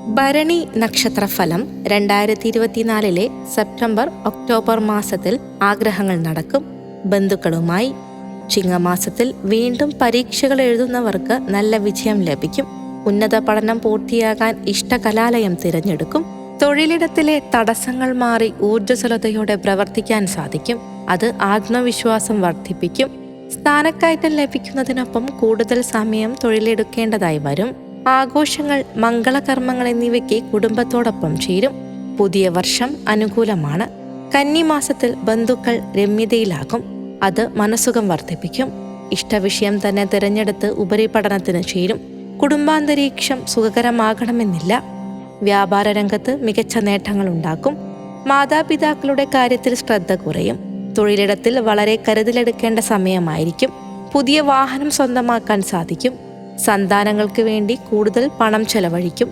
ഭരണി നക്ഷത്രഫലം 2024 September October മാസത്തിൽ ആഗ്രഹങ്ങൾ നടക്കും. ബന്ധുക്കളുമായി. ചിങ്ങമാസത്തിൽ വീണ്ടും പരീക്ഷകൾ എഴുതുന്നവർക്ക് നല്ല വിജയം ലഭിക്കും. ഉന്നത പഠനം പൂർത്തിയാകാൻ ഇഷ്ടകലാലയം തിരഞ്ഞെടുക്കും. തൊഴിലിടത്തിലെ തടസ്സങ്ങൾ മാറി ഊർജ്ജസ്വലതയോടെ പ്രവർത്തിക്കാൻ സാധിക്കും. അത് ആത്മവിശ്വാസം വർദ്ധിപ്പിക്കും. സ്ഥാനക്കയറ്റം ലഭിക്കുന്നതിനൊപ്പം കൂടുതൽ സമയം തൊഴിലെടുക്കേണ്ടതായി വരും. ആഘോഷങ്ങൾ, മംഗളകർമ്മങ്ങൾ എന്നിവയ്ക്ക് കുടുംബത്തോടൊപ്പം ചേരും. പുതിയ വർഷം അനുകൂലമാണ്. കന്നിമാസത്തിൽ ബന്ധുക്കൾ രമ്യതയിലാകും. അത് മനസ്സുഖം വർദ്ധിപ്പിക്കും. ഇഷ്ടവിഷയം തന്നെ തിരഞ്ഞെടുത്ത് ഉപരിപഠനത്തിന് ചേരും. കുടുംബാന്തരീക്ഷം സുഖകരമാകണമെന്നില്ല. വ്യാപാര രംഗത്ത് മികച്ച നേട്ടങ്ങൾ ഉണ്ടാക്കും. മാതാപിതാക്കളുടെ കാര്യത്തിൽ ശ്രദ്ധ കുറയും. തൊഴിലിടത്തിൽ വളരെ കരുതലെടുക്കേണ്ട സമയമായിരിക്കും. പുതിയ വാഹനം സ്വന്തമാക്കാൻ സാധിക്കും. സന്താനങ്ങൾക്ക് വേണ്ടി കൂടുതൽ പണം ചെലവഴിക്കും.